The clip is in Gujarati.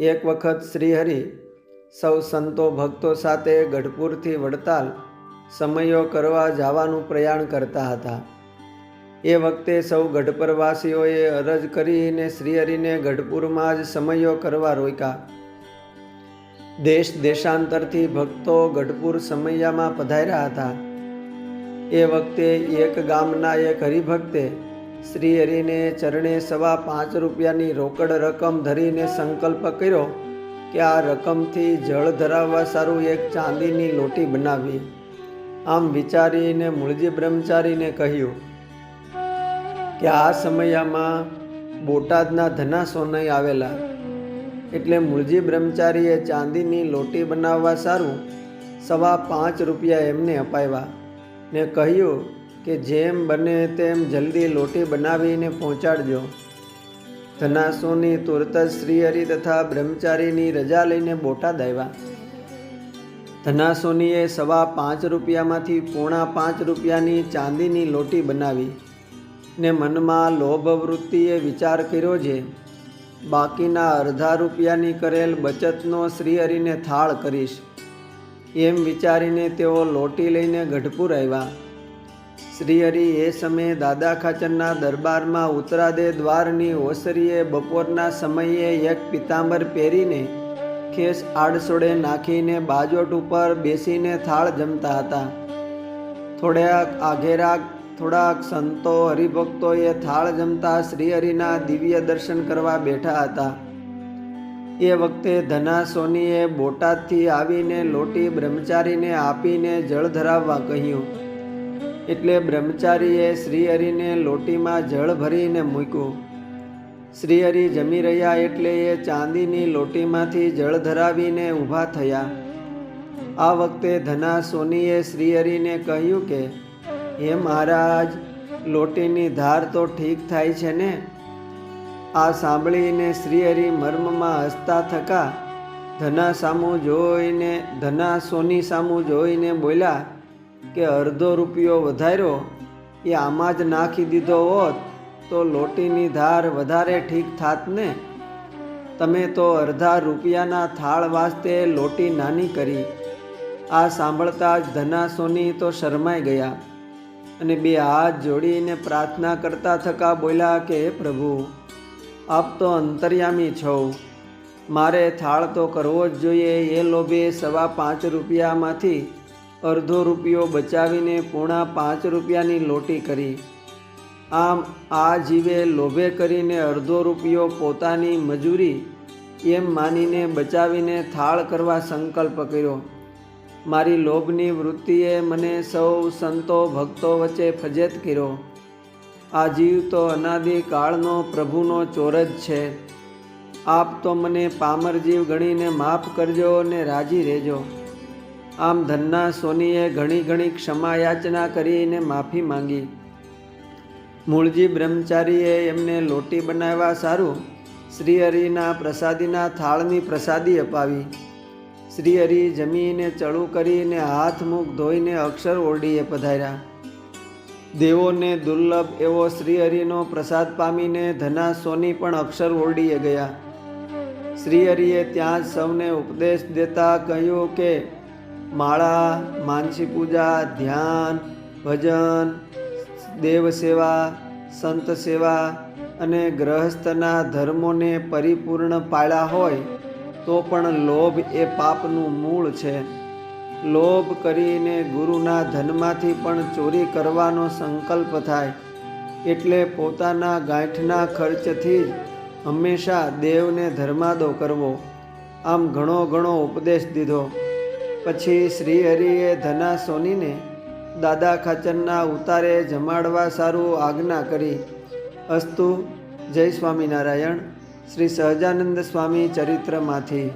એક વખત શ્રીહરિ સૌ સંતો ભક્તો સાથે ગઢપુરથી વડતાલ સમયો કરવા જવાનું પ્રયાણ કરતા હતા. એ વખતે સૌ ગઢપરવાસીઓએ અરજ કરીને શ્રીહરિને ગઢપુરમાં જ સમયો કરવા રોક્યા. દેશ દેશાંતરથી ભક્તો ગઢપુર સમૈયામાં પધાર્યા હતા. એ વખતે એક ગામના એક હરિભક્તે શ્રીહરિને ચરણે 5.25 રૂપિયાની રોકડ રકમ ધરીને સંકલ્પ કર્યો કે આ રકમથી જળ ધરાવવા સારું એક ચાંદીની લોટી બનાવી. આમ વિચારીને મૂળજી બ્રહ્મચારીને કહ્યું કે આ સમયમાં બોટાદના ધનાસોનઈ આવેલા, એટલે મૂળજી બ્રહ્મચારીએ ચાંદીની લોટી બનાવવા સારું 5.25 રૂપિયા એમને અપાવ્યા ને કહ્યું કે જેમ બને તેમ જલ્દી લોટી બનાવીને પહોંચાડજો. ધનાસોની તુરત જ શ્રીહરિ તથા બ્રહ્મચારીની રજા લઈને બોટાદ આવ્યા. ધનાસોનીએ 5.25 રૂપિયામાંથી 4.5 રૂપિયાની ચાંદીની લોટી બનાવી ને મનમાં લોભ વૃત્તિએ વિચાર કર્યો છે બાકીના અડધા રૂપિયાની કરેલ બચતનો શ્રીહરિને થાળ કરીશ. એમ વિચારીને તેઓ લોટી લઈને ગઢપુર આવ્યા. શ્રીહરિ એ સમયે દાદા ખાચરના દરબારમાં ઉત્તરાદે દ્વારની ઓસરીએ બપોરના સમયે એક પિતાંબર પહેરીને ખેસ આડસોડે નાખીને બાજોટ ઉપર બેસીને થાળ જમતા હતા. થોડાક સંતો હરિભક્તોએ થાળ જમતા શ્રીહરિના દિવ્ય દર્શન કરવા બેઠા હતા. એ વખતે ધનાસોનીએ બોટાદથી આવીને લોટી બ્રહ્મચારીને આપીને જળ ધરાવવા કહ્યું. એટલે બ્રહ્મચારીએ શ્રીહરિને લોટીમાં જળ ભરીને મૂક્યું. શ્રીહરિ જમી રહ્યા એટલે એ ચાંદીની લોટીમાંથી જળ ધરાવીને ઊભા થયા. આ વખતે ધનાસોનીએ શ્રીહરિને કહ્યું કે હે મહારાજ, લોટીની ધાર તો ઠીક થાય છે ને? આ સાંભળીને શ્રીહરિ મર્મમાં હસતા થકા ધનાસોની સામું જોઈને બોલ્યા કે અડધો રૂપિયો વધાર્યો એ આમાં જ નાખી દીધો હોત તો લોટીની ધાર વધારે ઠીક થાત ને. તમે તો અડધા રૂપિયાના થાળ વાસ્તે લોટી નાની કરી. આ સાંભળતા જ ધનાસોની તો શરમાઈ ગયા અને બે હાથ જોડીને પ્રાર્થના કરતા થકા બોલ્યા કે હે પ્રભુ, આપ તો અંતર્યામી છો. મારે થાળ તો કરવો જ જોઈએ. એ લોભે 5.25 રૂપિયામાંથી અડધો રૂપિયો બચાવીને 4.5 રૂપિયાની લોટી કરી. આમ આ જીવે લોભે કરીને અડધો રૂપિયો પોતાની મજૂરી એમ માનીને બચાવીને થાળ કરવા સંકલ્પ કર્યો. મારી લોભની વૃત્તિએ મને સૌ સંતો ભક્તો વચ્ચે ફજેત કર્યો. આ જીવ તો અનાદિકાળનો પ્રભુનો ચોર જ છે. આપ તો મને પામર જીવ ગણીને માફ કરજો ને રાજી રહેજો. આમ ધનાસોનીએ ઘણી ક્ષમા યાચના કરીને માફી માંગી. મૂળજી બ્રહ્મચારીએ એમને લોટી બનાવવા સારું શ્રીહરિના પ્રસાદીના થાળની પ્રસાદી અપાવી. શ્રીહરિ જમીને ચડું કરીને હાથ મુખ ધોઈને અક્ષર ઓરડીએ પધાર્યા. દેવોને દુર્લભ એવો શ્રીહરિનો પ્રસાદ પામીને ધનાસોની પણ અક્ષર ઓરડીએ ગયા. શ્રીહરિએ ત્યાં જ સૌને ઉપદેશ દેતા કહ્યું કે માળા, માનસી પૂજા, ધ્યાન, ભજન, દેવ સેવા, સંત સેવા અને ગ્રહસ્થના ધર્મોને પરિપૂર્ણ પાળ્યા હોય તો પણ લોભ એ પાપનું મૂળ છે. લોભ કરીને ગુરુના ધનમાંથી પણ ચોરી કરવાનો સંકલ્પ થાય એટલે પોતાના ગાંઠના ખર્ચથી જ હંમેશા દેવને ધર્માદો કરવો. આમ ઘણો ઉપદેશ દીધો. પછી શ્રીહરિએ ધનાસોનીને દાદા ખાચરના ઉતારે જમાડવા સારું આજ્ઞા કરી. અસ્તુ. જય સ્વામિનારાયણ. શ્રી સહજાનંદ સ્વામી ચરિત્રમાંથી.